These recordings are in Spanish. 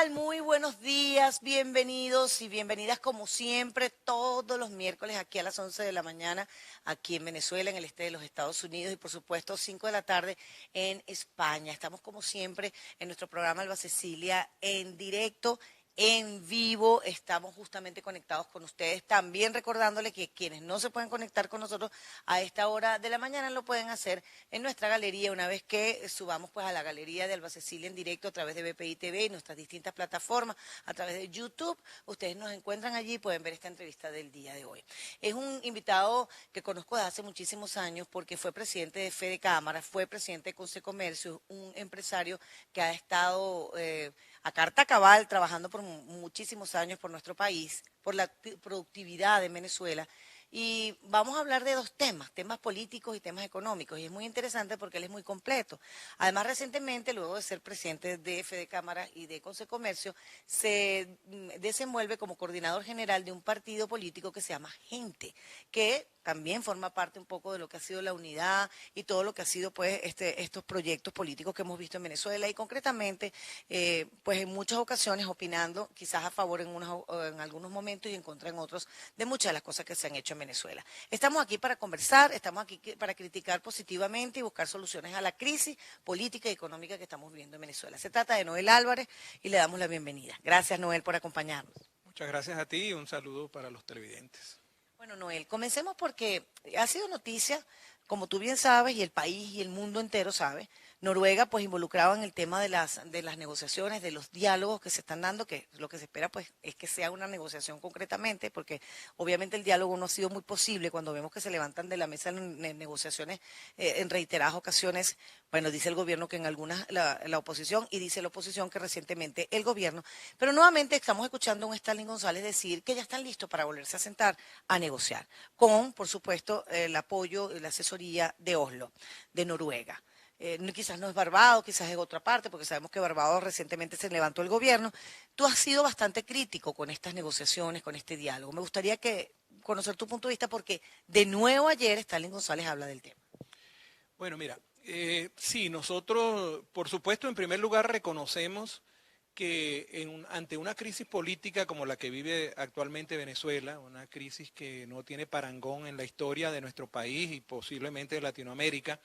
tal? Muy buenos días, bienvenidos y bienvenidas como siempre todos los miércoles aquí a las 11 de la mañana, aquí en Venezuela, en el este de los Estados Unidos y por supuesto 5 de la tarde en España. Estamos como siempre en nuestro programa Alba Cecilia en directo. En vivo, estamos justamente conectados con ustedes, también recordándole que quienes no se pueden conectar con nosotros a esta hora de la mañana lo pueden hacer en nuestra galería una vez que subamos pues a la galería de Alba Cecilia en directo a través de BPI TV y nuestras distintas plataformas, a través de YouTube. Ustedes nos encuentran allí y pueden ver esta entrevista del día de hoy. Es un invitado que conozco desde hace muchísimos años porque fue presidente de Fede Cámara, fue presidente de Consecomercio, un empresario que ha estado a carta cabal trabajando por muchísimos años por nuestro país, por la productividad de Venezuela. Y vamos a hablar de dos temas políticos y temas económicos. Y es muy interesante porque él es muy completo. Además, recientemente, luego de ser presidente de Fede Cámara y de Consecomercio, se desenvuelve como coordinador general de un partido político que se llama Gente, que también forma parte un poco de lo que ha sido la unidad y todo lo que ha sido pues estos proyectos políticos que hemos visto en Venezuela y concretamente pues en muchas ocasiones opinando quizás a favor en algunos momentos y en contra en otros de muchas de las cosas que se han hecho en Venezuela. Estamos aquí para conversar, estamos aquí para criticar positivamente y buscar soluciones a la crisis política y económica que estamos viviendo en Venezuela. Se trata de Noel Álvarez y le damos la bienvenida. Gracias, Noel, por acompañarnos. Muchas gracias a ti y un saludo para los televidentes. Bueno, Noel, comencemos porque ha sido noticia, como tú bien sabes, y el país y el mundo entero sabe, Noruega pues involucrado en el tema de las negociaciones, de los diálogos que se están dando, que lo que se espera pues es que sea una negociación concretamente, porque obviamente el diálogo no ha sido muy posible cuando vemos que se levantan de la mesa negociaciones en reiteradas ocasiones. Bueno, dice el gobierno que en algunas la oposición y dice la oposición que recientemente el gobierno, pero nuevamente estamos escuchando a un Stalin González decir que ya están listos para volverse a sentar a negociar, con, por supuesto, el apoyo y la asesoría de Oslo, de Noruega. Quizás no es Barbados, quizás es otra parte, porque sabemos que Barbados recientemente se levantó el gobierno. Tú has sido bastante crítico con estas negociaciones, con este diálogo. Me gustaría conocer tu punto de vista, porque de nuevo ayer Stalin González habla del tema. Bueno, mira, sí, nosotros, por supuesto, en primer lugar reconocemos que ante una crisis política como la que vive actualmente Venezuela, una crisis que no tiene parangón en la historia de nuestro país y posiblemente de Latinoamérica,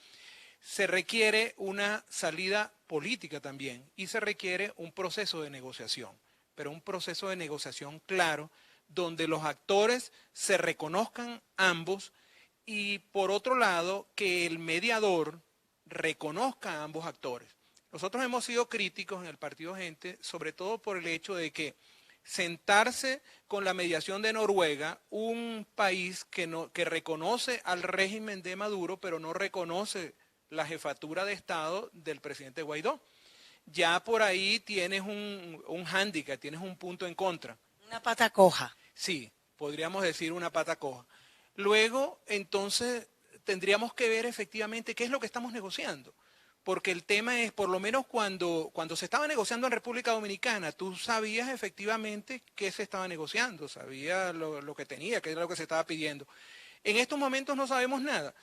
se requiere una salida política también y se requiere un proceso de negociación, pero un proceso de negociación claro, donde los actores se reconozcan ambos y por otro lado que el mediador reconozca a ambos actores. Nosotros hemos sido críticos en el Partido Gente, sobre todo por el hecho de que sentarse con la mediación de Noruega, un país que reconoce al régimen de Maduro, pero no reconoce la jefatura de Estado del presidente Guaidó. Ya por ahí tienes un hándicap, tienes un punto en contra. Una pata coja. Sí, podríamos decir una pata coja. Luego, entonces, tendríamos que ver efectivamente qué es lo que estamos negociando. Porque el tema es, por lo menos cuando se estaba negociando en República Dominicana, tú sabías efectivamente qué se estaba negociando, sabías lo que tenía, qué era lo que se estaba pidiendo. En estos momentos no sabemos nada.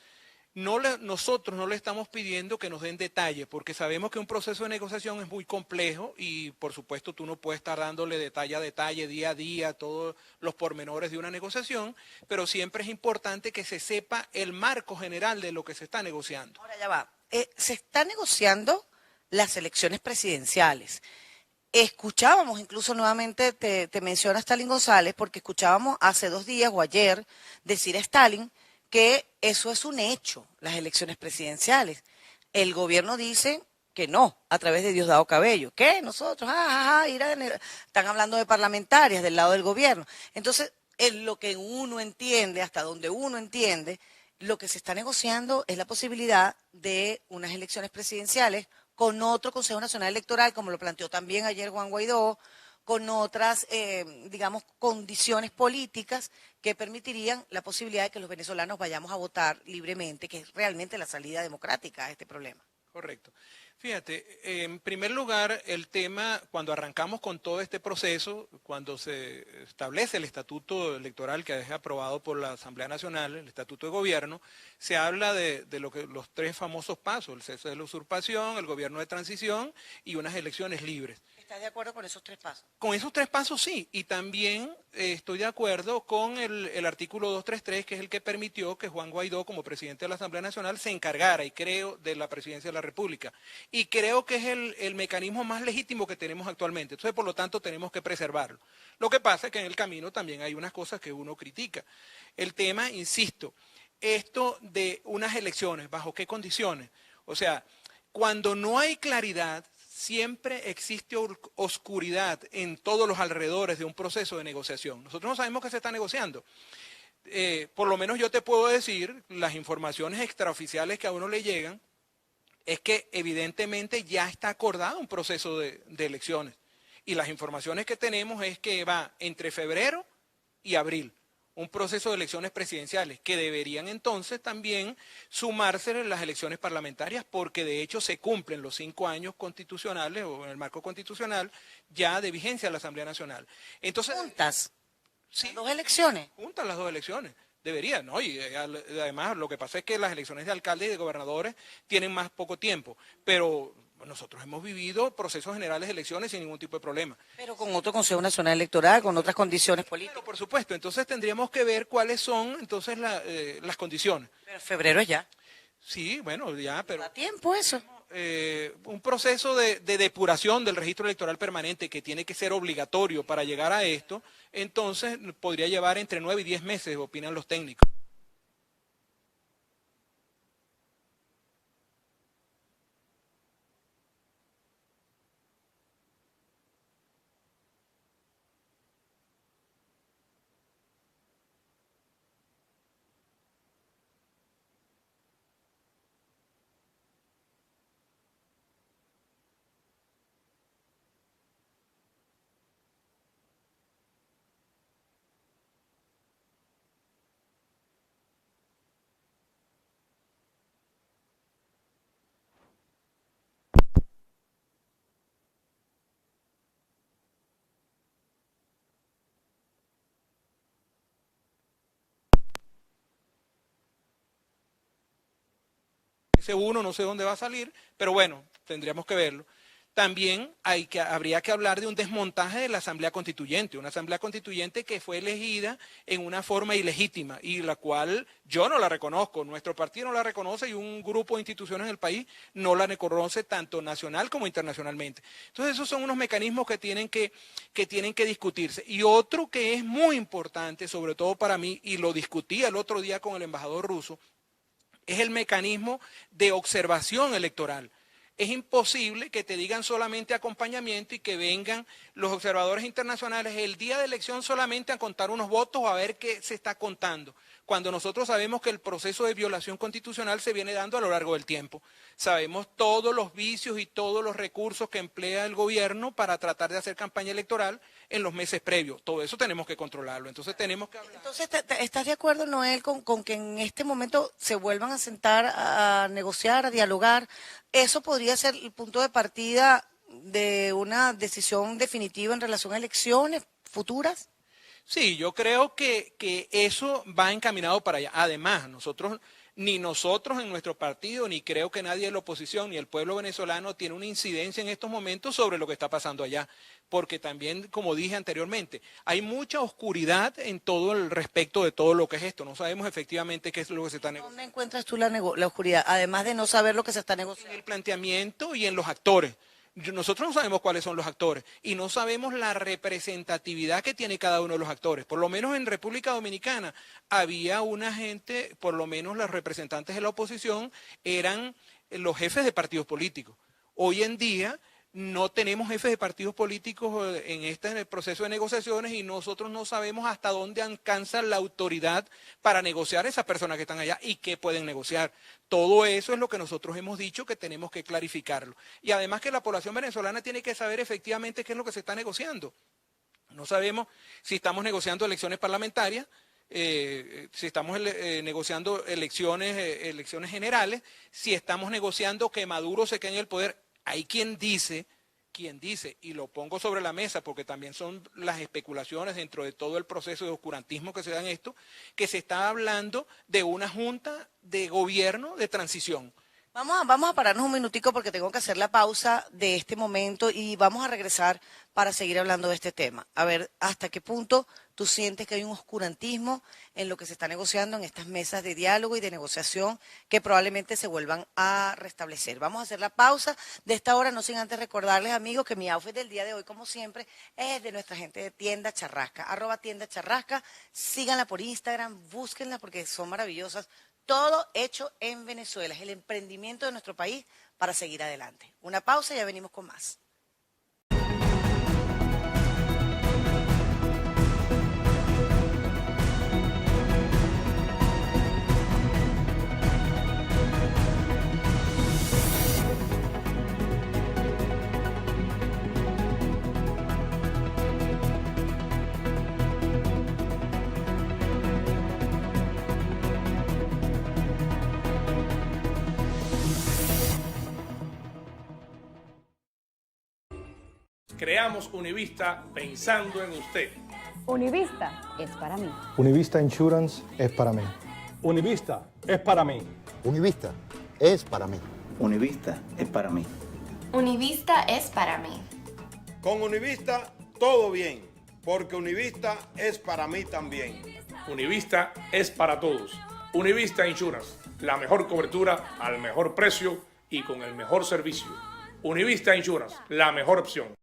Nosotros no le estamos pidiendo que nos den detalles, porque sabemos que un proceso de negociación es muy complejo y por supuesto tú no puedes estar dándole detalle a detalle, día a día, todos los pormenores de una negociación, pero siempre es importante que se sepa el marco general de lo que se está negociando. Ahora ya va. Se está negociando las elecciones presidenciales. Escuchábamos, incluso nuevamente te menciona Stalin González, porque escuchábamos hace 2 días o ayer decir a Stalin que eso es un hecho, las elecciones presidenciales. El gobierno dice que no, a través de Diosdado Cabello. ¿Qué? Nosotros, están hablando de parlamentarias del lado del gobierno. Entonces, en lo que uno entiende, hasta donde uno entiende, lo que se está negociando es la posibilidad de unas elecciones presidenciales con otro Consejo Nacional Electoral, como lo planteó también ayer Juan Guaidó, con otras, digamos, condiciones políticas que permitirían la posibilidad de que los venezolanos vayamos a votar libremente, que es realmente la salida democrática a este problema. Correcto. Fíjate, en primer lugar, el tema, cuando arrancamos con todo este proceso, cuando se establece el estatuto electoral que es aprobado por la Asamblea Nacional, el estatuto de gobierno, se habla de lo que los tres famosos pasos, el cese de la usurpación, el gobierno de transición y unas elecciones libres. ¿Estás de acuerdo con esos tres pasos? Con esos tres pasos sí, y también estoy de acuerdo con el artículo 233, que es el que permitió que Juan Guaidó, como presidente de la Asamblea Nacional, se encargara, y creo, de la presidencia de la República. Y creo que es el mecanismo más legítimo que tenemos actualmente. Entonces, por lo tanto, tenemos que preservarlo. Lo que pasa es que en el camino también hay unas cosas que uno critica. El tema, insisto, esto de unas elecciones, ¿bajo qué condiciones? O sea, cuando no hay claridad, siempre existe oscuridad en todos los alrededores de un proceso de negociación. Nosotros no sabemos qué se está negociando. Por lo menos yo te puedo decir, las informaciones extraoficiales que a uno le llegan, es que evidentemente ya está acordado un proceso de elecciones. Y las informaciones que tenemos es que va entre febrero y abril un proceso de elecciones presidenciales, que deberían entonces también sumarse en las elecciones parlamentarias, porque de hecho se cumplen los 5 años constitucionales o en el marco constitucional ya de vigencia de la Asamblea Nacional. Entonces, ¿Juntas? sí, ¿Las dos elecciones? juntan las dos elecciones. Deberían, ¿no? Y además lo que pasa es que las elecciones de alcaldes y de gobernadores tienen más poco tiempo, pero nosotros hemos vivido procesos generales de elecciones sin ningún tipo de problema. Pero con otro Consejo Nacional Electoral, con otras condiciones políticas. Pero por supuesto, entonces tendríamos que ver cuáles son entonces las condiciones. Pero febrero es ya. Sí, bueno, ya, pero ¿Da tiempo eso? un proceso de depuración del registro electoral permanente que tiene que ser obligatorio para llegar a esto, entonces podría llevar entre 9 y 10 meses, opinan los técnicos. Ese uno no sé dónde va a salir, pero bueno, tendríamos que verlo. También habría que hablar de un desmontaje de la Asamblea Constituyente, una Asamblea Constituyente que fue elegida en una forma ilegítima y la cual yo no la reconozco, nuestro partido no la reconoce y un grupo de instituciones en el país no la reconoce tanto nacional como internacionalmente. Entonces esos son unos mecanismos que tienen que discutirse. Y otro que es muy importante, sobre todo para mí, y lo discutí el otro día con el embajador ruso, es el mecanismo de observación electoral. Es imposible que te digan solamente acompañamiento y que vengan los observadores internacionales el día de elección solamente a contar unos votos o a ver qué se está contando, cuando nosotros sabemos que el proceso de violación constitucional se viene dando a lo largo del tiempo. Sabemos todos los vicios y todos los recursos que emplea el gobierno para tratar de hacer campaña electoral en los meses previos. Todo eso tenemos que controlarlo, entonces tenemos que hablar. Entonces, ¿estás de acuerdo, Noel, con que en este momento se vuelvan a sentar a negociar, a dialogar? ¿Eso podría ser el punto de partida de una decisión definitiva en relación a elecciones futuras? Sí, yo creo que eso va encaminado para allá. Además, ni nosotros en nuestro partido, ni creo que nadie de la oposición, ni el pueblo venezolano tiene una incidencia en estos momentos sobre lo que está pasando allá. Porque también, como dije anteriormente, hay mucha oscuridad en todo el respecto de todo lo que es esto. No sabemos efectivamente qué es lo que se está negociando. ¿Dónde encuentras tú la oscuridad, además de no saber lo que se está En negociando? el planteamiento y en los actores. Nosotros no sabemos cuáles son los actores y no sabemos la representatividad que tiene cada uno de los actores. Por lo menos en República Dominicana había una gente, por lo menos los representantes de la oposición eran los jefes de partidos políticos. Hoy en día no tenemos jefes de partidos políticos en el proceso de negociaciones y nosotros no sabemos hasta dónde alcanza la autoridad para negociar esas personas que están allá y qué pueden negociar. Todo eso es lo que nosotros hemos dicho que tenemos que clarificarlo. Y además que la población venezolana tiene que saber efectivamente qué es lo que se está negociando. No sabemos si estamos negociando elecciones parlamentarias, si estamos negociando elecciones generales, si estamos negociando que Maduro se quede en el poder. Hay quien dice, y lo pongo sobre la mesa porque también son las especulaciones dentro de todo el proceso de oscurantismo que se da en esto, que se está hablando de una junta de gobierno de transición. Vamos a pararnos un minutico porque tengo que hacer la pausa de este momento y vamos a regresar para seguir hablando de este tema. A ver, ¿hasta qué punto tú sientes que hay un oscurantismo en lo que se está negociando en estas mesas de diálogo y de negociación que probablemente se vuelvan a restablecer? Vamos a hacer la pausa de esta hora, no sin antes recordarles, amigos, que mi outfit del día de hoy, como siempre, es de nuestra gente de Tienda Charrasca, @Tienda Charrasca. Síganla por Instagram, búsquenla porque son maravillosas. Todo hecho en Venezuela, es el emprendimiento de nuestro país para seguir adelante. Una pausa y ya venimos con más. Creamos Univista pensando en usted. Univista es para mí. Univista Insurance es para mí. Univista es para mí. Univista es para mí. Univista es para mí. Univista es para mí. Con Univista todo bien, porque Univista es para mí también. Univista es para todos. Univista Insurance, la mejor cobertura al mejor precio y con el mejor servicio. Univista Insurance, la mejor opción.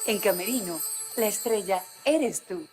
En Camerino, la estrella eres tú.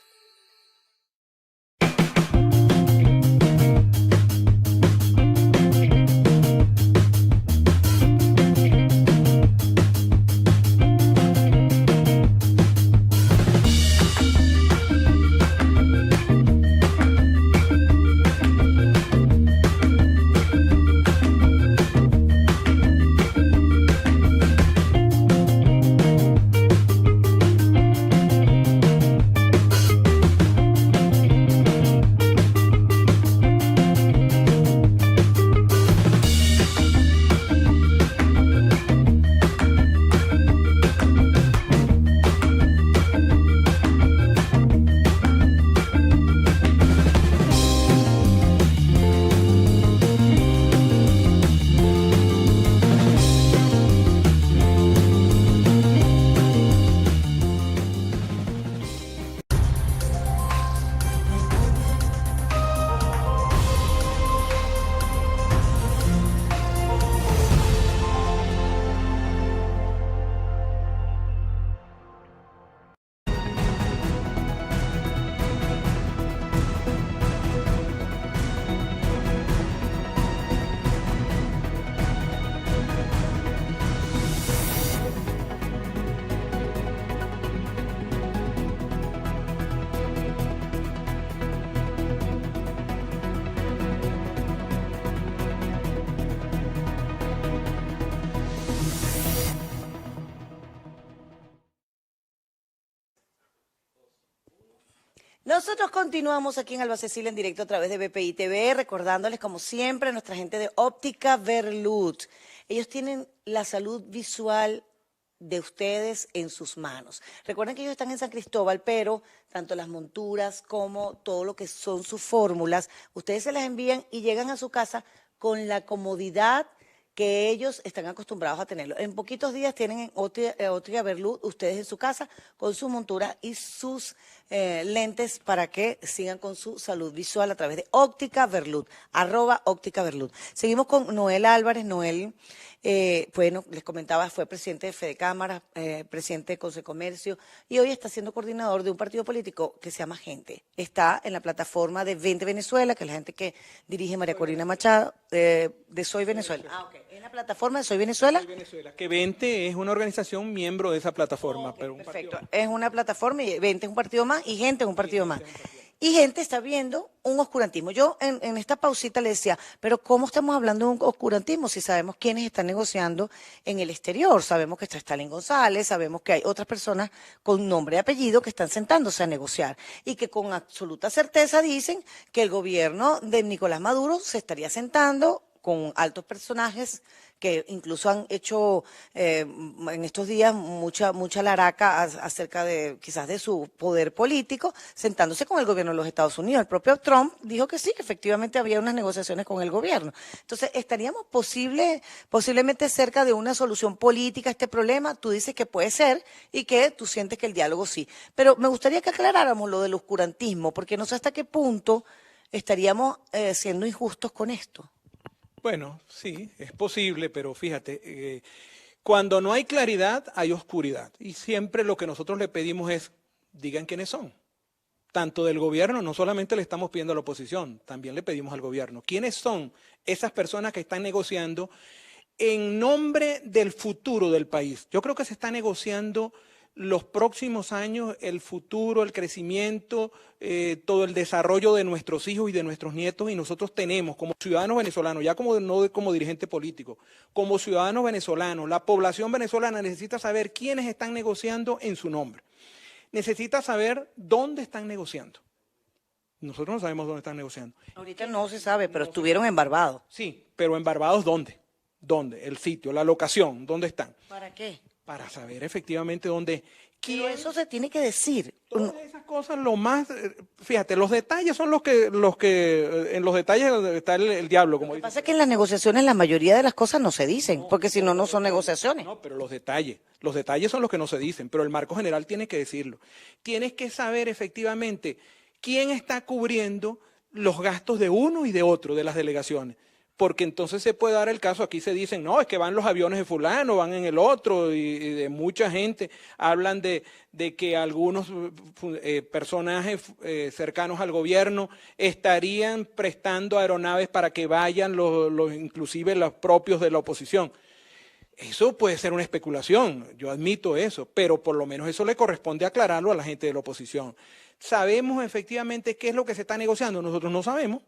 Nosotros continuamos aquí en Alba Cecilia en directo a través de BPI TV, recordándoles como siempre a nuestra gente de Óptica Berlut. Ellos tienen la salud visual de ustedes en sus manos. Recuerden que ellos están en San Cristóbal, pero tanto las monturas como todo lo que son sus fórmulas, ustedes se las envían y llegan a su casa con la comodidad que ellos están acostumbrados a tenerlo. En poquitos días tienen en Óptica Berlut ustedes en su casa con su montura y sus lentes para que sigan con su salud visual a través de Óptica Berlut, @Óptica Berlut. Seguimos con Noel Álvarez. Noel, bueno, les comentaba, fue presidente de Fede Cámara, presidente de Consejo de Comercio y hoy está siendo coordinador de un partido político que se llama Gente. Está en la plataforma de Vente Venezuela, que es la gente que dirige María Corina Machado, de Soy Venezuela. Ah, ok. ¿En la plataforma de Soy Venezuela? Soy Venezuela, que Vente es una organización miembro de esa plataforma. Okay, pero un perfecto. partido. Es una plataforma y Vente es un partido más y Gente es un partido más. Y Gente está viendo un oscurantismo. Yo en esta pausita le decía, pero ¿cómo estamos hablando de un oscurantismo si sabemos quiénes están negociando en el exterior? Sabemos que está Stalin González, sabemos que hay otras personas con nombre y apellido que están sentándose a negociar y que con absoluta certeza dicen que el gobierno de Nicolás Maduro se estaría sentando con altos personajes que incluso han hecho en estos días mucha laraca acerca de quizás de su poder político, sentándose con el gobierno de los Estados Unidos. El propio Trump dijo que sí, que efectivamente había unas negociaciones con el gobierno. Entonces, ¿estaríamos posiblemente cerca de una solución política a este problema? Tú dices que puede ser y que tú sientes que el diálogo sí. Pero me gustaría que aclaráramos lo del oscurantismo, porque no sé hasta qué punto estaríamos siendo injustos con esto. Bueno, sí, es posible, pero fíjate, cuando no hay claridad, hay oscuridad. Y siempre lo que nosotros le pedimos es, digan quiénes son. Tanto del gobierno, no solamente le estamos pidiendo a la oposición, también le pedimos al gobierno. ¿Quiénes son esas personas que están negociando en nombre del futuro del país? Yo creo que se está negociando los próximos años, el futuro, el crecimiento, todo el desarrollo de nuestros hijos y de nuestros nietos, y nosotros tenemos como ciudadanos venezolanos, ya no como dirigente político, como ciudadanos venezolanos, la población venezolana necesita saber quiénes están negociando en su nombre. Necesita saber dónde están negociando. Nosotros no sabemos dónde están negociando. Ahorita no se sabe, pero estuvieron en Barbados. Sí, pero en Barbados, ¿dónde? ¿Dónde? El sitio, la locación, ¿dónde están? ¿Para qué? Para saber efectivamente dónde. Pero eso se tiene que decir. Todas esas cosas, lo más, fíjate, los detalles son los que en los detalles está el diablo, como Lo que pasa es que en las negociaciones la mayoría de las cosas no se dicen, porque si no, no son negociaciones. No, pero los detalles son los que no se dicen, pero el marco general tiene que decirlo. Tienes que saber efectivamente quién está cubriendo los gastos de uno y de otro de las delegaciones. Porque entonces se puede dar el caso, aquí se dicen, no, es que van los aviones de fulano, van en el otro, y de mucha gente hablan de que algunos personajes cercanos al gobierno estarían prestando aeronaves para que vayan inclusive los propios de la oposición. Eso puede ser una especulación, yo admito eso, pero por lo menos eso le corresponde aclararlo a la gente de la oposición. ¿Sabemos efectivamente qué es lo que se está negociando? Nosotros no sabemos.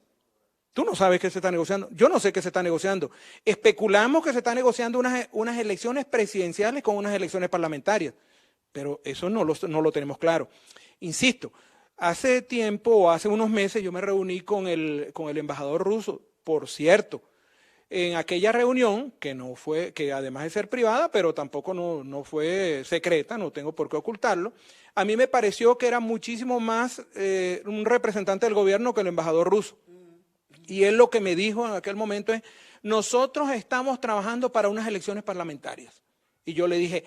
Tú no sabes qué se está negociando, yo no sé qué se está negociando. Especulamos que se está negociando unas elecciones presidenciales con unas elecciones parlamentarias, pero eso no lo tenemos claro. Insisto, hace tiempo o hace unos meses yo me reuní con el embajador ruso, por cierto, en aquella reunión, que además de ser privada, pero tampoco no fue secreta, no tengo por qué ocultarlo, a mí me pareció que era muchísimo más un representante del gobierno que el embajador ruso. Y él lo que me dijo en aquel momento es, nosotros estamos trabajando para unas elecciones parlamentarias. Y yo le dije,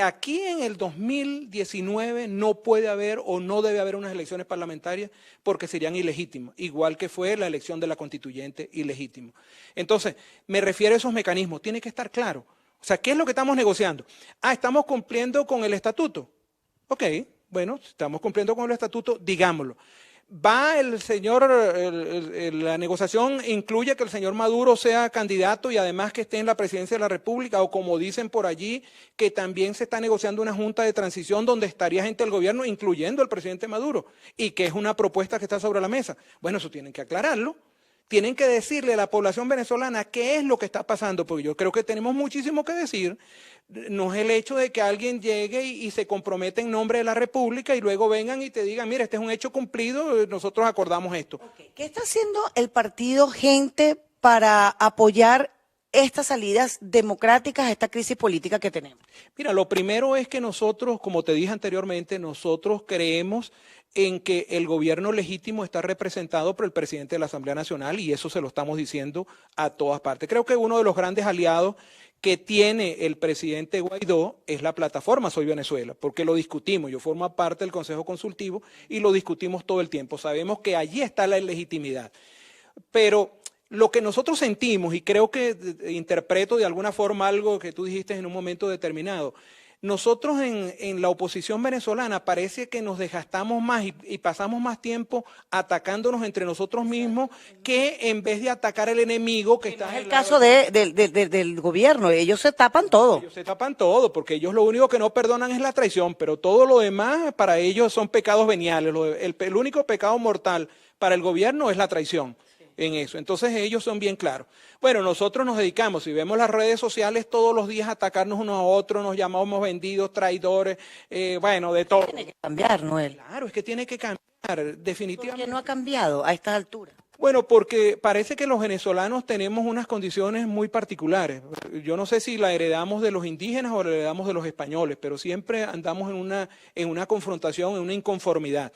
aquí en el 2019 no puede haber o no debe haber unas elecciones parlamentarias porque serían ilegítimas, igual que fue la elección de la constituyente ilegítima. Entonces, me refiero a esos mecanismos, tiene que estar claro. O sea, ¿qué es lo que estamos negociando? ¿Estamos cumpliendo con el estatuto? Ok, bueno, estamos cumpliendo con el estatuto, digámoslo. Va la negociación incluye que el señor Maduro sea candidato y además que esté en la presidencia de la República, o como dicen por allí, que también se está negociando una junta de transición donde estaría gente del gobierno, incluyendo el presidente Maduro, y que es una propuesta que está sobre la mesa. Bueno, eso tienen que aclararlo. tienen que decirle a la población venezolana qué es lo que está pasando, porque yo creo que tenemos muchísimo que decir. No es el hecho de que alguien llegue y se comprometa en nombre de la República y luego vengan y te digan, mira, este es un hecho cumplido, nosotros acordamos esto. Okay. ¿Qué está haciendo el partido Gente para apoyar estas salidas democráticas a esta crisis política que tenemos? Mira, lo primero es que nosotros, como te dije anteriormente, nosotros creemos en que el gobierno legítimo está representado por el presidente de la Asamblea Nacional y eso se lo estamos diciendo a todas partes. Creo que uno de los grandes aliados que tiene el presidente Guaidó es la plataforma Soy Venezuela, porque lo discutimos, yo formo parte del Consejo Consultivo y lo discutimos todo el tiempo, sabemos que allí está la legitimidad, pero lo que nosotros sentimos, y creo que interpreto de alguna forma algo que tú dijiste en un momento determinado, nosotros en la oposición venezolana parece que nos desgastamos más y pasamos más tiempo atacándonos entre nosotros mismos que en vez de atacar al enemigo que está... No es el caso del gobierno, ellos se tapan todo. Ellos se tapan todo, porque ellos lo único que no perdonan es la traición, pero todo lo demás para ellos son pecados veniales. El único pecado mortal para el gobierno es la traición. En eso. Entonces ellos son bien claros. Bueno, nosotros nos dedicamos, si vemos las redes sociales, todos los días a atacarnos unos a otros, nos llamamos vendidos, traidores, bueno, de todo. Tiene que cambiar, Noel. Claro, es que tiene que cambiar, definitivamente. ¿Por qué no ha cambiado a estas alturas? Bueno, porque parece que los venezolanos tenemos unas condiciones muy particulares. Yo no sé si la heredamos de los indígenas o la heredamos de los españoles, pero siempre andamos en una confrontación, en una inconformidad.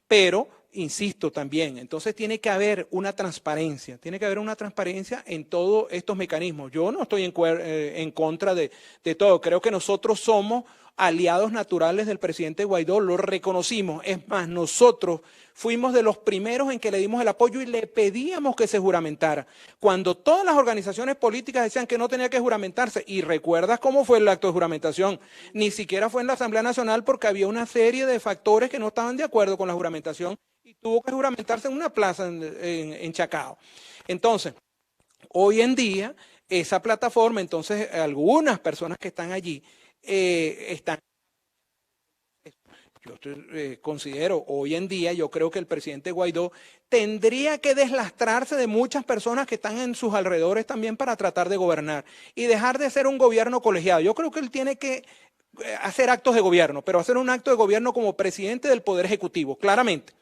Pero, insisto también, entonces tiene que haber una transparencia en todos estos mecanismos. Yo no estoy en contra de todo, creo que nosotros somos aliados naturales del presidente Guaidó, lo reconocimos, es más, nosotros fuimos de los primeros en que le dimos el apoyo y le pedíamos que se juramentara. Cuando todas las organizaciones políticas decían que no tenía que juramentarse, y recuerdas cómo fue el acto de juramentación, ni siquiera fue en la Asamblea Nacional porque había una serie de factores que no estaban de acuerdo con la juramentación y tuvo que juramentarse en una plaza en Chacao. Entonces, hoy en día, esa plataforma, entonces algunas personas que están allí, están... Yo considero, hoy en día, yo creo que el presidente Guaidó tendría que deslastrarse de muchas personas que están en sus alrededores también para tratar de gobernar y dejar de ser un gobierno colegiado. Yo creo que él tiene que hacer actos de gobierno, pero hacer un acto de gobierno como presidente del Poder Ejecutivo, claramente.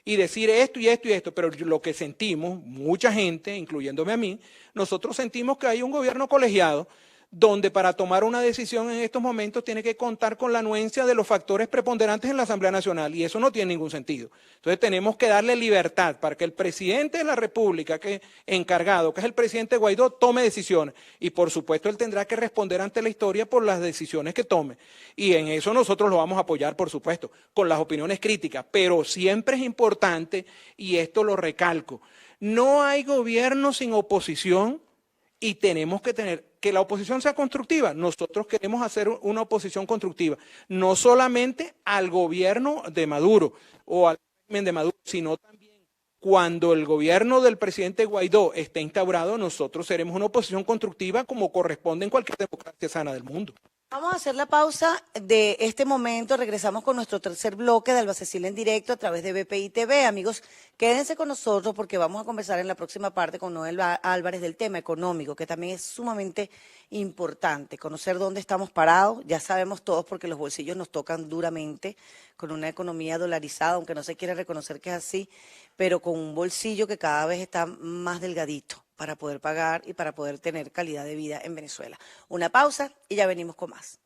Y decir esto y esto y esto, pero lo que sentimos, mucha gente, incluyéndome a mí, nosotros sentimos que hay un gobierno colegiado donde para tomar una decisión en estos momentos tiene que contar con la anuencia de los factores preponderantes en la Asamblea Nacional y eso no tiene ningún sentido. Entonces tenemos que darle libertad para que el presidente de la República, que es encargado, que es el presidente Guaidó, tome decisiones y por supuesto él tendrá que responder ante la historia por las decisiones que tome y en eso nosotros lo vamos a apoyar, por supuesto, con las opiniones críticas, pero siempre es importante, y esto lo recalco, no hay gobierno sin oposición y tenemos que tener que la oposición sea constructiva. Nosotros queremos hacer una oposición constructiva, no solamente al gobierno de Maduro o al régimen de Maduro, sino también cuando el gobierno del presidente Guaidó esté instaurado, nosotros seremos una oposición constructiva como corresponde en cualquier democracia sana del mundo. Vamos a hacer la pausa de este momento. Regresamos con nuestro tercer bloque de Alba Cecilia en directo a través de BPI TV. Amigos, quédense con nosotros porque vamos a conversar en la próxima parte con Noel Álvarez del tema económico, que también es sumamente importante. Conocer dónde estamos parados, ya sabemos todos porque los bolsillos nos tocan duramente con una economía dolarizada, aunque no se quiere reconocer que es así, pero con un bolsillo que cada vez está más delgadito para poder pagar y para poder tener calidad de vida en Venezuela. Una pausa y ya venimos con más.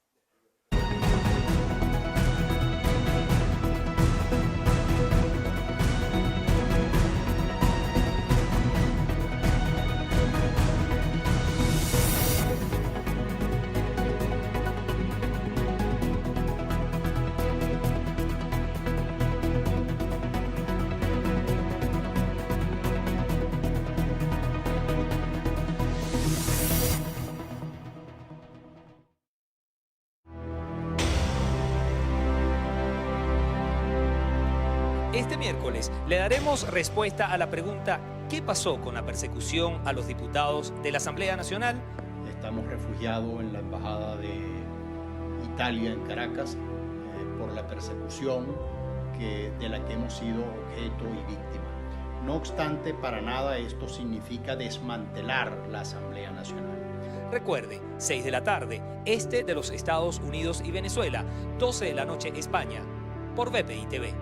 Este miércoles le daremos respuesta a la pregunta ¿qué pasó con la persecución a los diputados de la Asamblea Nacional? Estamos refugiados en la Embajada de Italia en Caracas por la persecución de la que hemos sido objeto y víctima. No obstante, para nada esto significa desmantelar la Asamblea Nacional. Recuerde, 6 de la tarde, este de los Estados Unidos y Venezuela, 12 de la noche España, por BPI TV.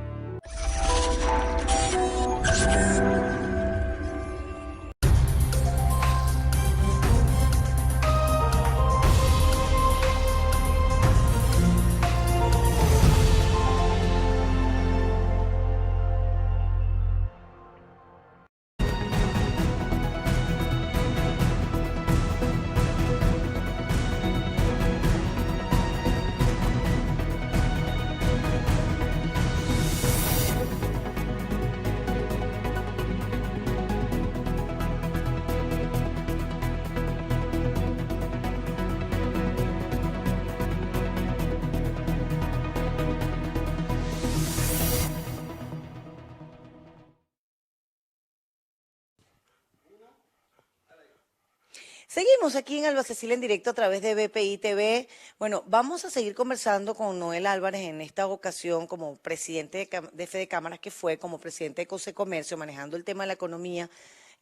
Seguimos aquí en Alba Cecilia en directo a través de BPI TV. Bueno, vamos a seguir conversando con Noel Álvarez en esta ocasión como presidente de Fede Cámaras, que fue como presidente de COSE Comercio, manejando el tema de la economía,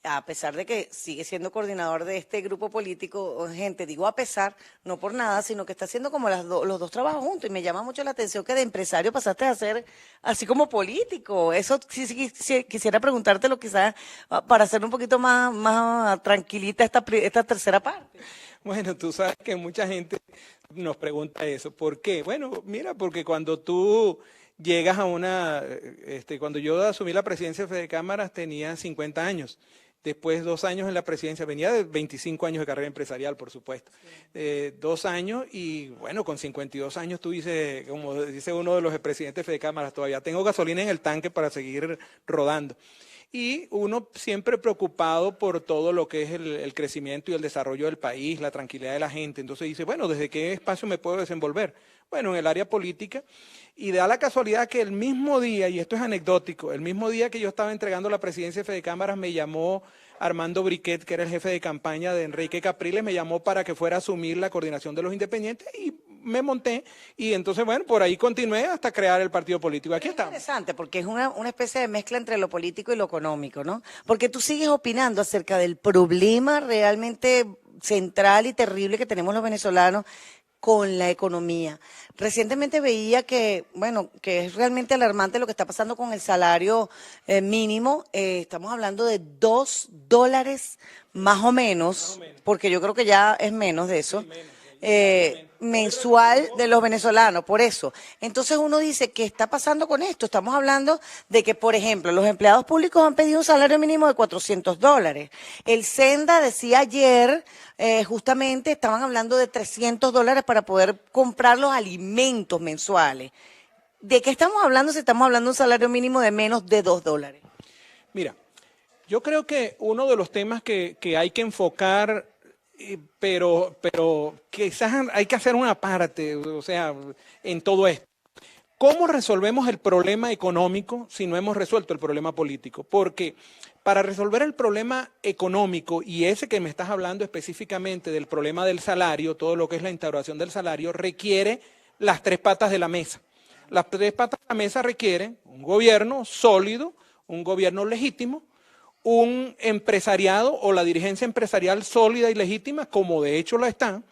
a pesar de que sigue siendo coordinador de este grupo político. Gente, digo a pesar, no por nada, sino que está haciendo como los dos trabajos juntos, y me llama mucho la atención que de empresario pasaste a ser así como político. Eso sí quisiera preguntártelo quizás para hacer un poquito más tranquilita esta tercera parte. Bueno, tú sabes que mucha gente nos pregunta eso. ¿Por qué? Bueno, mira, porque cuando tú llegas a cuando yo asumí la presidencia de Fede Cámaras tenía 50 años. Después 2 años en la presidencia, venía de 25 años de carrera empresarial, por supuesto. 2 años y bueno, con 52 años tú dices, como dice uno de los presidentes de Fede Cámaras, todavía tengo gasolina en el tanque para seguir rodando. Y uno siempre preocupado por todo lo que es el crecimiento y el desarrollo del país, la tranquilidad de la gente. Entonces dice, bueno, ¿desde qué espacio me puedo desenvolver? Bueno, en el área política. Y da la casualidad que el mismo día, y esto es anecdótico, el mismo día que yo estaba entregando la presidencia de Fede Cámaras, me llamó Armando Briquet, que era el jefe de campaña de Enrique Capriles, me llamó para que fuera a asumir la coordinación de los independientes y me monté. Y entonces, bueno, por ahí continué hasta crear el partido político. Aquí estamos. Es interesante porque es una especie de mezcla entre lo político y lo económico, ¿no? Porque tú sigues opinando acerca del problema realmente central y terrible que tenemos los venezolanos con la economía. Recientemente veía que, bueno, que es realmente alarmante lo que está pasando con el salario mínimo. Estamos hablando de $2 más o menos, porque yo creo que ya es menos de eso. Mensual de los venezolanos, por eso. Entonces uno dice, ¿qué está pasando con esto? Estamos hablando de que, por ejemplo, los empleados públicos han pedido un salario mínimo de $400. El Senda decía ayer, justamente estaban hablando de $300 para poder comprar los alimentos mensuales. ¿De qué estamos hablando si estamos hablando de un salario mínimo de menos de $2? Mira, yo creo que uno de los temas que hay que enfocar, pero quizás hay que hacer una parte, o sea, en todo esto. ¿Cómo resolvemos el problema económico si no hemos resuelto el problema político? Porque para resolver el problema económico, y ese que me estás hablando específicamente del problema del salario, todo lo que es la instauración del salario, requiere las 3 patas de la mesa. Las 3 patas de la mesa requieren un gobierno sólido, un gobierno legítimo, un empresariado o la dirigencia empresarial sólida y legítima, como de hecho la está,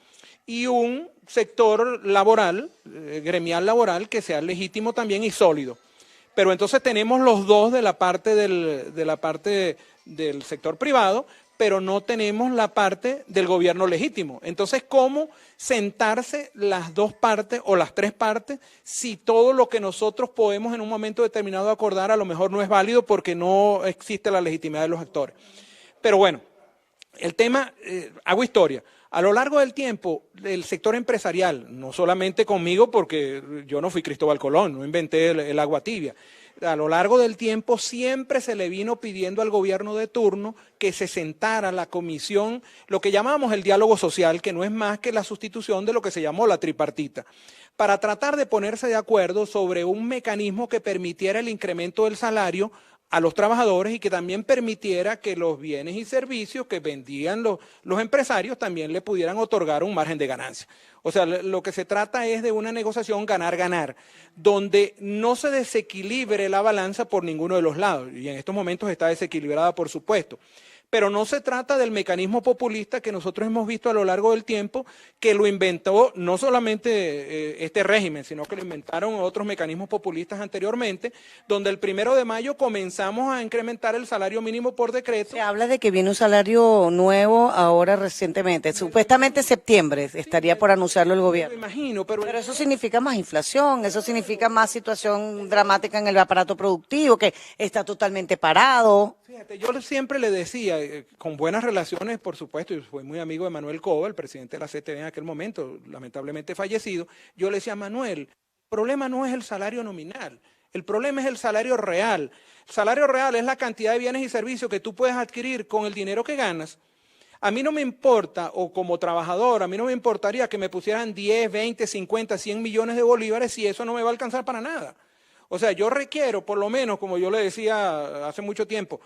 y un sector laboral, gremial laboral, que sea legítimo también y sólido. Pero entonces tenemos los dos de la parte del sector privado, pero no tenemos la parte del gobierno legítimo. Entonces, ¿cómo sentarse las 2 partes o las 3 partes si todo lo que nosotros podemos en un momento determinado acordar a lo mejor no es válido porque no existe la legitimidad de los actores? Pero bueno, el tema, hago historia. A lo largo del tiempo, el sector empresarial, no solamente conmigo porque yo no fui Cristóbal Colón, no inventé el agua tibia, a lo largo del tiempo siempre se le vino pidiendo al gobierno de turno que se sentara la comisión, lo que llamamos el diálogo social, que no es más que la sustitución de lo que se llamó la tripartita, para tratar de ponerse de acuerdo sobre un mecanismo que permitiera el incremento del salario a los trabajadores y que también permitiera que los bienes y servicios que vendían los empresarios también le pudieran otorgar un margen de ganancia. O sea, lo que se trata es de una negociación ganar-ganar, donde no se desequilibre la balanza por ninguno de los lados, y en estos momentos está desequilibrada, por supuesto. Pero no se trata del mecanismo populista que nosotros hemos visto a lo largo del tiempo, que lo inventó no solamente este régimen, sino que lo inventaron otros mecanismos populistas anteriormente, donde el 1 de mayo comenzamos a incrementar el salario mínimo por decreto. Se habla de que viene un salario nuevo ahora recientemente, supuestamente septiembre, estaría por anunciarlo el gobierno. Me imagino, pero eso significa más inflación, eso significa más situación dramática en el aparato productivo, que está totalmente parado. Fíjate, yo siempre le decía, con buenas relaciones, por supuesto, y fui muy amigo de Manuel Cova, el presidente de la CTV en aquel momento, lamentablemente fallecido, yo le decía a Manuel, el problema no es el salario nominal, el problema es el salario real. El salario real es la cantidad de bienes y servicios que tú puedes adquirir con el dinero que ganas. A mí no me importa, o como trabajador, a mí no me importaría que me pusieran 10, 20, 50, 100 millones de bolívares si eso no me va a alcanzar para nada. O sea, yo requiero, por lo menos, como yo le decía hace mucho tiempo,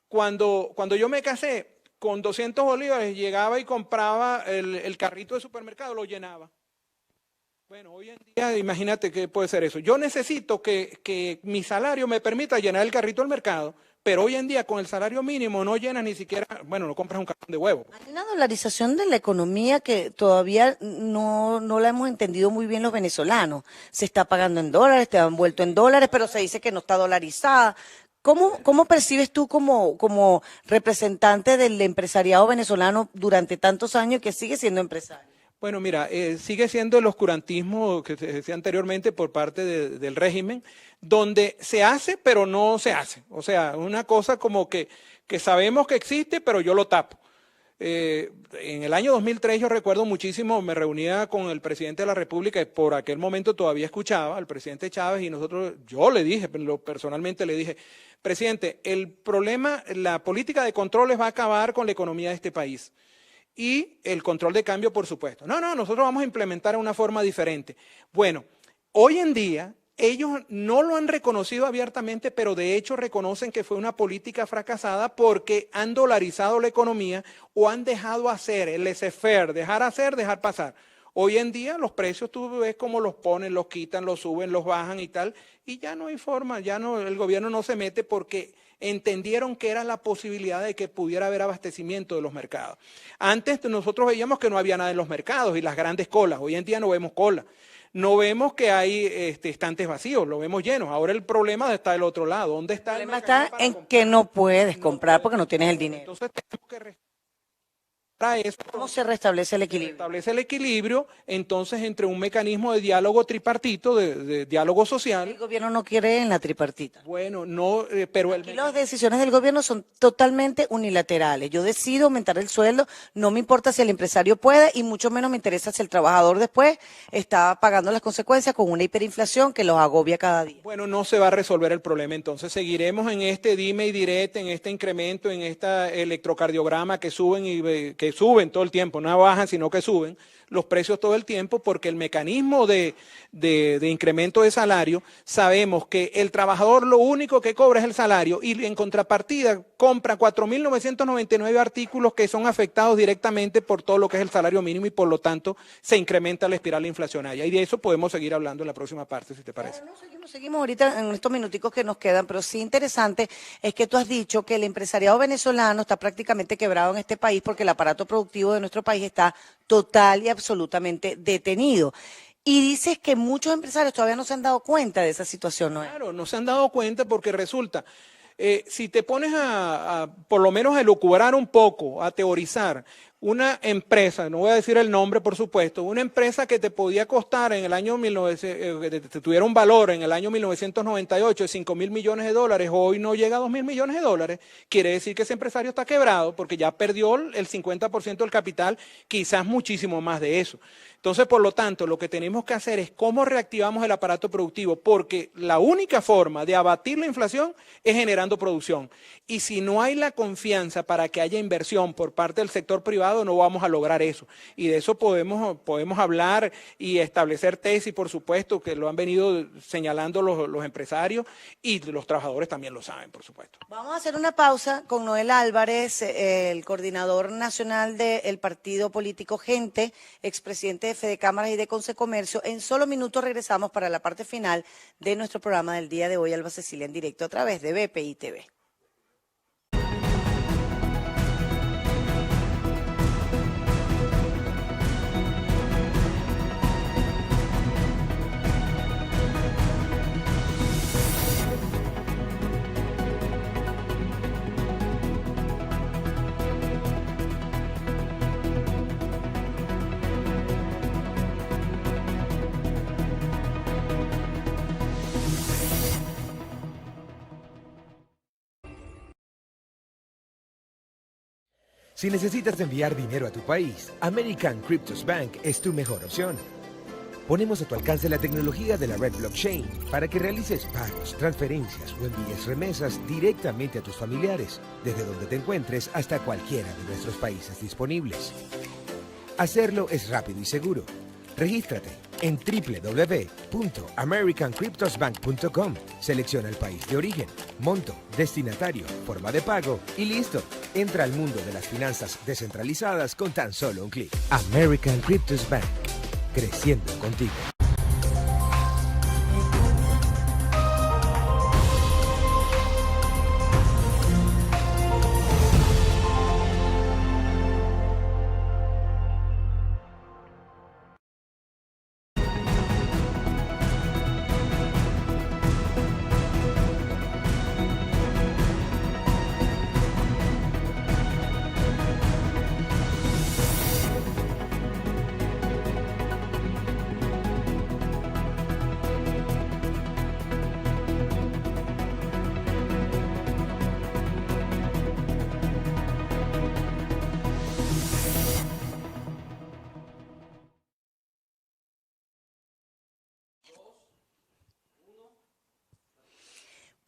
cuando yo me casé, con 200 bolívares llegaba y compraba el carrito de supermercado, lo llenaba. Bueno, hoy en día, imagínate qué puede ser eso. Yo necesito que mi salario me permita llenar el carrito del mercado, pero hoy en día con el salario mínimo no llenas ni siquiera, bueno, no compras un cartón de huevo. Hay una dolarización de la economía que todavía no la hemos entendido muy bien los venezolanos. Se está pagando en dólares, te han vuelto en dólares, pero se dice que no está dolarizada. ¿Cómo percibes tú como representante del empresariado venezolano durante tantos años que sigue siendo empresario? Bueno, mira, sigue siendo el oscurantismo que se decía anteriormente por parte del régimen, donde se hace pero no se hace. O sea, una cosa como que sabemos que existe pero yo lo tapo. En el año 2003 yo recuerdo muchísimo, me reunía con el presidente de la República y por aquel momento todavía escuchaba al presidente Chávez y yo le dije, personalmente le dije, presidente, el problema, la política de controles va a acabar con la economía de este país. Y el control de cambio, por supuesto. No, nosotros vamos a implementar una forma diferente. Bueno, hoy en día ellos no lo han reconocido abiertamente, pero de hecho reconocen que fue una política fracasada porque han dolarizado la economía o han dejado hacer, el laissez-faire, dejar hacer, dejar pasar. Hoy en día los precios tú ves cómo los ponen, los quitan, los suben, los bajan y tal, y ya no hay forma, el gobierno no se mete porque entendieron que era la posibilidad de que pudiera haber abastecimiento de los mercados. Antes nosotros veíamos que no había nada en los mercados y las grandes colas, hoy en día no vemos cola. No vemos que hay estantes vacíos, lo vemos llenos. Ahora el problema está del otro lado. ¿Dónde está el problema? Está en que no puedes comprar porque no tienes el dinero. Entonces tenemos que ¿Cómo se restablece el equilibrio? Se restablece el equilibrio, entonces, entre un mecanismo de diálogo tripartito, de diálogo social. El gobierno no quiere en la tripartita. Bueno, no, pero aquí las decisiones del gobierno son totalmente unilaterales. Yo decido aumentar el sueldo, no me importa si el empresario puede y mucho menos me interesa si el trabajador después está pagando las consecuencias con una hiperinflación que los agobia cada día. Bueno, no se va a resolver el problema, entonces seguiremos en este dime y direte, en este incremento, en esta electrocardiograma que suben que suben todo el tiempo, no bajan sino que suben los precios todo el tiempo porque el mecanismo de incremento de salario, sabemos que el trabajador lo único que cobra es el salario y en contrapartida compra 4.999 artículos que son afectados directamente por todo lo que es el salario mínimo y por lo tanto se incrementa la espiral inflacionaria y de eso podemos seguir hablando en la próxima parte si te parece. Seguimos ahorita en estos minuticos que nos quedan, pero sí interesante es que tú has dicho que el empresariado venezolano está prácticamente quebrado en este país porque el aparato productivo de nuestro país está total y absolutamente detenido. Y dices que muchos empresarios todavía no se han dado cuenta de esa situación, ¿no? Claro, no se han dado cuenta porque resulta, si te pones a por lo menos a elucubrar un poco, a teorizar, una empresa, no voy a decir el nombre por supuesto, una empresa que te podía costar en el año que tuviera un valor en el año 1998 de 5.000 millones de dólares, hoy no llega a 2.000 millones de dólares, quiere decir que ese empresario está quebrado porque ya perdió el 50% del capital, quizás muchísimo más de eso. Entonces, por lo tanto, lo que tenemos que hacer es cómo reactivamos el aparato productivo, porque la única forma de abatir la inflación es generando producción. Y si no hay la confianza para que haya inversión por parte del sector privado, privado, no vamos a lograr eso. Y de eso podemos hablar y establecer tesis, por supuesto, que lo han venido señalando los empresarios y los trabajadores también lo saben, por supuesto. Vamos a hacer una pausa con Noel Álvarez, el coordinador nacional del partido político Gente, expresidente de Fede Cámaras y de Consecomercio. En solo minutos regresamos para la parte final de nuestro programa del día de hoy, Alba Cecilia en directo a través de BPI TV. Si necesitas enviar dinero a tu país, American Cryptos Bank es tu mejor opción. Ponemos a tu alcance la tecnología de la red blockchain para que realices pagos, transferencias o envíes remesas directamente a tus familiares, desde donde te encuentres hasta cualquiera de nuestros países disponibles. Hacerlo es rápido y seguro. Regístrate en www.americancryptosbank.com. Selecciona el país de origen, monto, destinatario, forma de pago y listo. Entra al mundo de las finanzas descentralizadas con tan solo un clic. American Cryptos Bank. Creciendo contigo.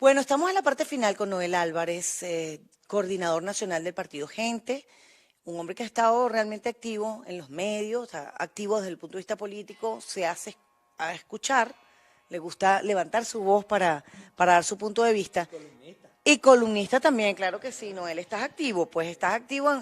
Bueno, estamos en la parte final con Noel Álvarez, coordinador nacional del partido Gente, un hombre que ha estado realmente activo en los medios, está activo desde el punto de vista político, se hace a escuchar, le gusta levantar su voz para dar su punto de vista. Y columnista también, claro que sí, Noel, estás activo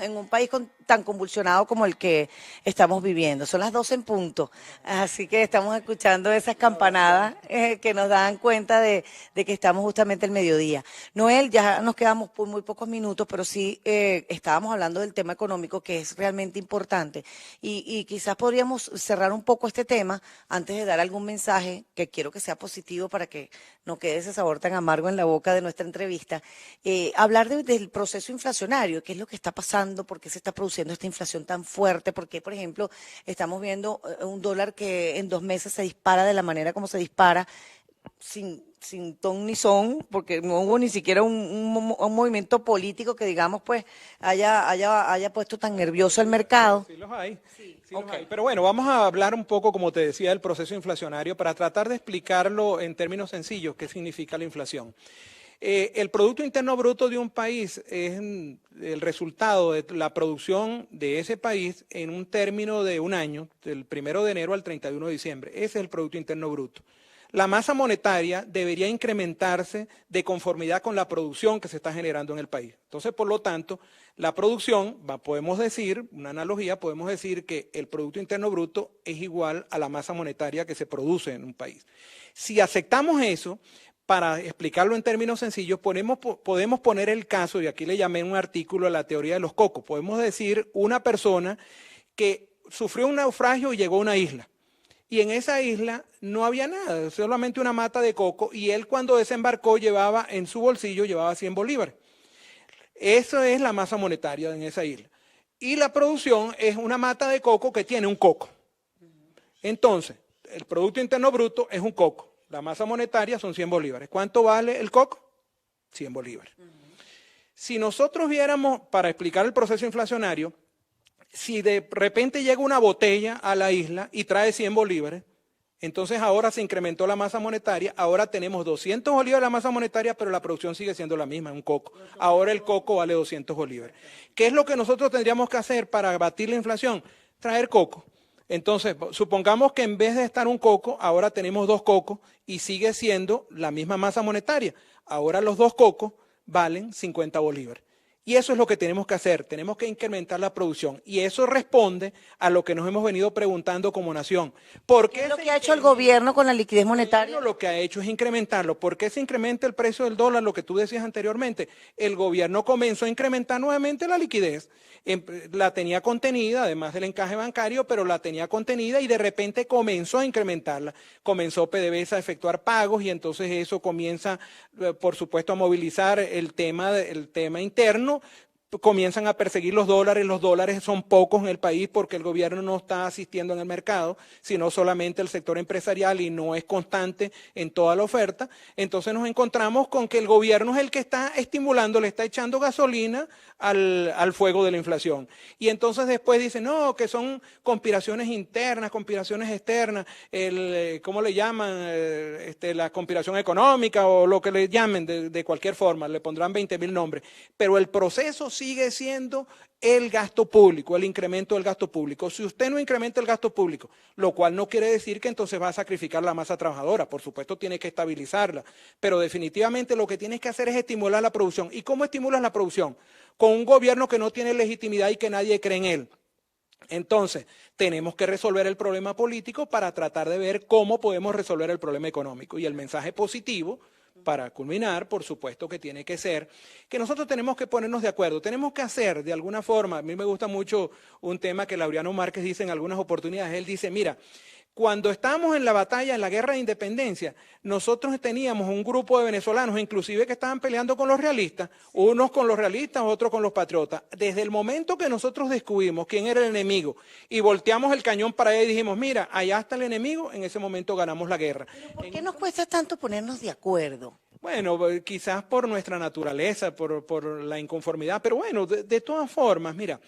en un país tan convulsionado como el que estamos viviendo. Son las 12 en punto, así que estamos escuchando esas campanadas que nos dan cuenta de que estamos justamente el mediodía. Noel, ya nos quedamos por muy pocos minutos, pero sí estábamos hablando del tema económico, que es realmente importante. Y quizás podríamos cerrar un poco este tema antes de dar algún mensaje que quiero que sea positivo para que no quede ese sabor tan amargo en la boca de nuestra entrevista. Hablar del proceso inflacionario, qué es lo que está pasando, por qué se está produciendo esta inflación tan fuerte, porque, por ejemplo, estamos viendo un dólar que en 2 meses se dispara de la manera como se dispara, sin ton ni son, porque no hubo ni siquiera un movimiento político que, digamos, pues haya puesto tan nervioso el mercado. Sí los hay. Los hay. Pero bueno, vamos a hablar un poco, como te decía, del proceso inflacionario para tratar de explicarlo en términos sencillos, qué significa la inflación. El Producto Interno Bruto de un país es el resultado de la producción de ese país en un término de un año, del 1 de enero al 31 de diciembre. Ese es el Producto Interno Bruto. La masa monetaria debería incrementarse de conformidad con la producción que se está generando en el país. Entonces, por lo tanto, la producción, podemos decir, una analogía, podemos decir que el Producto Interno Bruto es igual a la masa monetaria que se produce en un país. Si aceptamos eso, para explicarlo en términos sencillos, podemos poner el caso, y aquí le llamé un artículo a la teoría de los cocos. Podemos decir una persona que sufrió un naufragio y llegó a una isla. Y en esa isla no había nada, solamente una mata de coco, y él cuando desembarcó en su bolsillo 100 bolívares. Eso es la masa monetaria en esa isla. Y la producción es una mata de coco que tiene un coco. Entonces, el Producto Interno Bruto es un coco. La masa monetaria son 100 bolívares. ¿Cuánto vale el coco? 100 bolívares. Si nosotros viéramos, para explicar el proceso inflacionario, si de repente llega una botella a la isla y trae 100 bolívares, Entonces ahora se incrementó la masa monetaria, ahora tenemos 200 bolívares la masa monetaria, pero la producción sigue siendo la misma, un coco. Ahora el coco vale 200 bolívares. ¿Qué es lo que nosotros tendríamos que hacer para abatir la inflación? Traer coco. Entonces, supongamos que en vez de estar un coco, ahora tenemos 2 cocos y sigue siendo la misma masa monetaria. Ahora los 2 cocos valen 50 bolívares. Y eso es lo que tenemos que hacer, tenemos que incrementar la producción. Y eso responde a lo que nos hemos venido preguntando como nación. ¿Por qué es lo que ha hecho el gobierno con la liquidez monetaria? Lo que ha hecho es incrementarlo. ¿Por qué se incrementa el precio del dólar? Lo que tú decías anteriormente. El gobierno comenzó a incrementar nuevamente la liquidez. La tenía contenida, además del encaje bancario, pero la tenía contenida y de repente comenzó a incrementarla. Comenzó PDVSA a efectuar pagos y entonces eso comienza, por supuesto, a movilizar el tema interno. Comienzan a perseguir los dólares son pocos en el país porque el gobierno no está asistiendo en el mercado, sino solamente el sector empresarial y no es constante en toda la oferta. Entonces nos encontramos con que el gobierno es el que está estimulando, le está echando gasolina al fuego de la inflación. Y entonces después dicen, no, que son conspiraciones internas, conspiraciones externas, ¿cómo le llaman? La conspiración económica o lo que le llamen de cualquier forma, le pondrán 20.000 nombres. Pero el proceso sigue siendo el gasto público, el incremento del gasto público. Si usted no incrementa el gasto público, lo cual no quiere decir que entonces va a sacrificar la masa trabajadora, por supuesto tiene que estabilizarla, pero definitivamente lo que tienes que hacer es estimular la producción. ¿Y cómo estimulas la producción? Con un gobierno que no tiene legitimidad y que nadie cree en él. Entonces, tenemos que resolver el problema político para tratar de ver cómo podemos resolver el problema económico. Y el mensaje positivo, para culminar, por supuesto que tiene que ser que nosotros tenemos que ponernos de acuerdo, tenemos que hacer de alguna forma, a mí me gusta mucho un tema que Laureano Márquez dice en algunas oportunidades, él dice, mira, cuando estábamos en la batalla, en la guerra de independencia, nosotros teníamos un grupo de venezolanos, inclusive que estaban peleando con los realistas, unos con los realistas, otros con los patriotas. Desde el momento que nosotros descubrimos quién era el enemigo y volteamos el cañón para allá y dijimos, mira, allá está el enemigo, en ese momento ganamos la guerra. ¿Pero por qué nos cuesta tanto ponernos de acuerdo? Bueno, quizás por nuestra naturaleza, por la inconformidad, pero bueno, de todas formas, mira,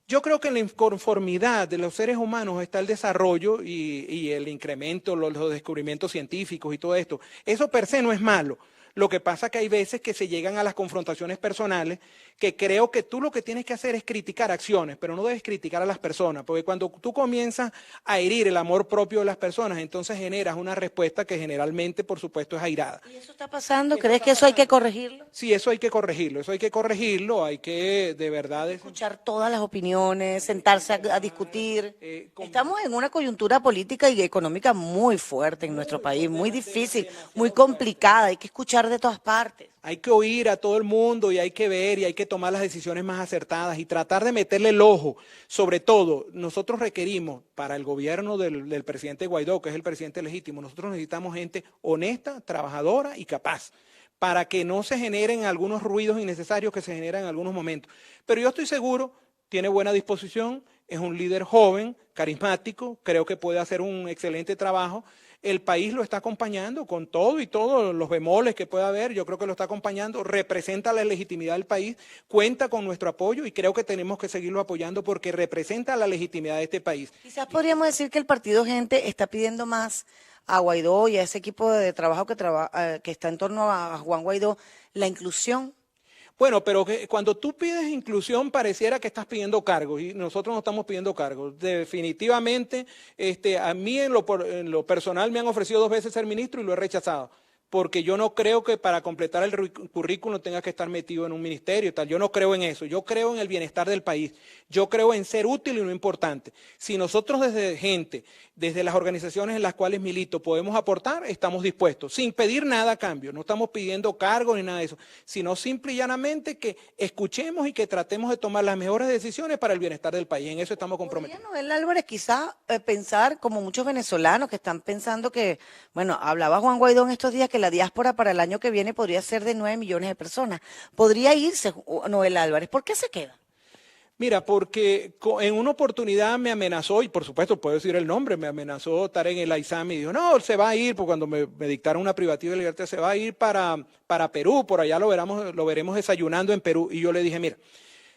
yo creo que en la inconformidad de los seres humanos está el desarrollo y el incremento, los descubrimientos científicos y todo esto. Eso per se no es malo. Lo que pasa es que hay veces que se llegan a las confrontaciones personales, que creo que tú lo que tienes que hacer es criticar acciones, pero no debes criticar a las personas, porque cuando tú comienzas a herir el amor propio de las personas, entonces generas una respuesta que generalmente, por supuesto, es airada. ¿Y eso está pasando? ¿Crees que eso hay que corregirlo? Sí, eso hay que corregirlo, hay que de verdad... Escuchar todas las opiniones, sentarse a discutir. Estamos en una coyuntura política y económica muy fuerte en nuestro país, muy difícil, muy complicada, hay que escuchar de todas partes. Hay que oír a todo el mundo y hay que ver y hay que tomar las decisiones más acertadas y tratar de meterle el ojo. Sobre todo, nosotros requerimos para el gobierno del presidente Guaidó, que es el presidente legítimo, nosotros necesitamos gente honesta, trabajadora y capaz, para que no se generen algunos ruidos innecesarios que se generan en algunos momentos. Pero yo estoy seguro, tiene buena disposición, es un líder joven, carismático, creo que puede hacer un excelente trabajo. El país lo está acompañando con todo y todos los bemoles que pueda haber, yo creo que lo está acompañando, representa la legitimidad del país, cuenta con nuestro apoyo y creo que tenemos que seguirlo apoyando porque representa la legitimidad de este país. Quizás podríamos decir que el Partido Gente está pidiendo más a Guaidó y a ese equipo de trabajo que está en torno a Juan Guaidó, la inclusión. Bueno, pero que cuando tú pides inclusión pareciera que estás pidiendo cargos y nosotros no estamos pidiendo cargos. Definitivamente, a mí en lo personal me han ofrecido 2 veces ser ministro y lo he rechazado. Porque yo no creo que para completar el currículum tenga que estar metido en un ministerio y tal. Yo no creo en eso. Yo creo en el bienestar del país. Yo creo en ser útil y no importante. Si nosotros desde las organizaciones en las cuales milito, podemos aportar, estamos dispuestos, sin pedir nada a cambio. No estamos pidiendo cargos ni nada de eso, sino simple y llanamente que escuchemos y que tratemos de tomar las mejores decisiones para el bienestar del país. En eso estamos comprometidos. ¿Podría Noel Álvarez quizá pensar, como muchos venezolanos que están pensando que, bueno, hablaba Juan Guaidó en estos días que la diáspora para el año que viene podría ser de 9 millones de personas? ¿Podría irse Noel Álvarez? ¿Por qué se queda? Mira, porque en una oportunidad me amenazó, y por supuesto puedo decir el nombre, me amenazó Tarek El Aizami y dijo, no, se va a ir, porque cuando me dictaron una privativa de libertad, se va a ir para Perú, por allá lo veremos desayunando en Perú. Y yo le dije, mira,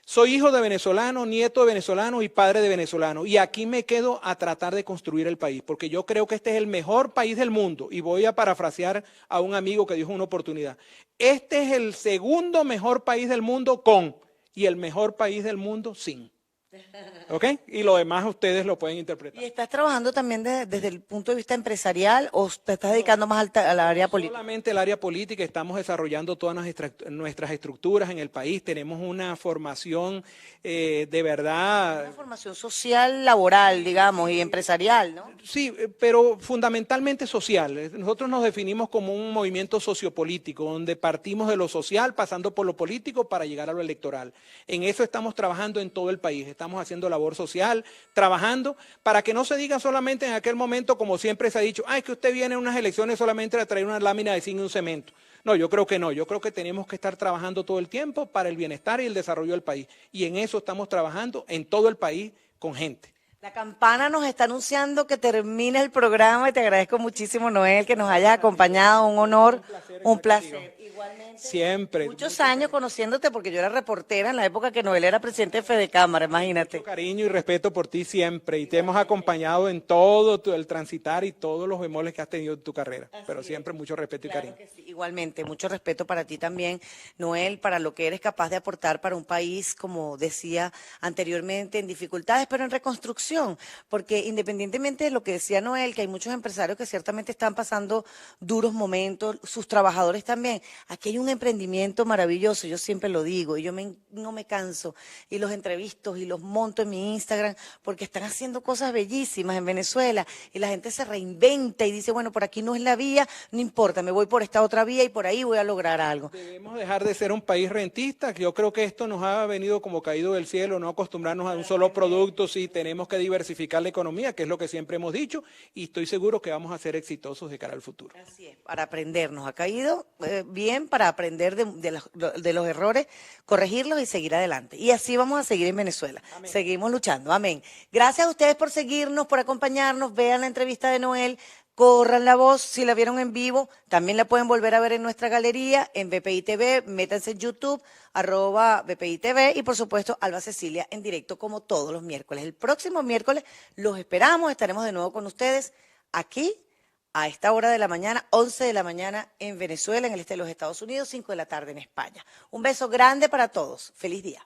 Soy hijo de venezolano, nieto de venezolano y padre de venezolano. Y aquí me quedo a tratar de construir el país, porque yo creo que este es el mejor país del mundo. Y voy a parafrasear a un amigo que dijo en una oportunidad. Este es el segundo mejor país del mundo con, y el mejor país del mundo sin. ¿Ok? Y lo demás ustedes lo pueden interpretar. ¿Y estás trabajando también desde el punto de vista empresarial o te estás dedicando más al área política? Solamente el área política, estamos desarrollando todas nuestras estructuras en el país, tenemos una formación de verdad... Una formación social, laboral, digamos, y empresarial, ¿no? Sí, pero fundamentalmente social. Nosotros nos definimos como un movimiento sociopolítico, donde partimos de lo social, pasando por lo político para llegar a lo electoral. En eso estamos trabajando en todo el país, estamos haciendo labor social, trabajando para que no se diga solamente en aquel momento, como siempre se ha dicho, es que usted viene a unas elecciones solamente a traer una lámina de zinc y un cemento. No, yo creo que no, yo creo que tenemos que estar trabajando todo el tiempo para el bienestar y el desarrollo del país. Y en eso estamos trabajando en todo el país con gente. La campana nos está anunciando que termina el programa y te agradezco muchísimo, Noel, que nos hayas acompañado, un honor, un placer. Igualmente. Siempre. Muchos años conociéndote porque yo era reportera en la época que Noel era presidente de Fedecámara, imagínate. Mucho cariño y respeto por ti siempre y te hemos acompañado en todo el transitar y todos los bemoles que has tenido en tu carrera, pero siempre mucho respeto y cariño. Que sí. Igualmente, mucho respeto para ti también, Noel, para lo que eres capaz de aportar para un país, como decía anteriormente, en dificultades, pero en reconstrucción, porque independientemente de lo que decía Noel, que hay muchos empresarios que ciertamente están pasando duros momentos, sus trabajadores también, aquí hay un emprendimiento maravilloso, yo siempre lo digo, y yo no me canso, y los entrevisto y los monto en mi Instagram, porque están haciendo cosas bellísimas en Venezuela, y la gente se reinventa y dice, bueno, por aquí no es la vía, no importa, me voy por esta otra vía y por ahí voy a lograr algo. Debemos dejar de ser un país rentista, que yo creo que esto nos ha venido como caído del cielo, no acostumbrarnos a un solo producto, sí, tenemos que diversificar la economía, que es lo que siempre hemos dicho, y estoy seguro que vamos a ser exitosos de cara al futuro. Así es, para aprender, nos ha caído bien para aprender de los errores, corregirlos y seguir adelante. Y así vamos a seguir en Venezuela. Amén. Seguimos luchando. Amén. Gracias a ustedes por seguirnos, por acompañarnos. Vean la entrevista de Noel. Corran la voz, si la vieron en vivo, también la pueden volver a ver en nuestra galería, en BPI TV, métanse en YouTube, @BPI TV y por supuesto Alba Cecilia en directo como todos los miércoles. El próximo miércoles los esperamos, estaremos de nuevo con ustedes aquí a esta hora de la mañana, 11 de la mañana en Venezuela, en el este de los Estados Unidos, 5 de la tarde en España. Un beso grande para todos. Feliz día.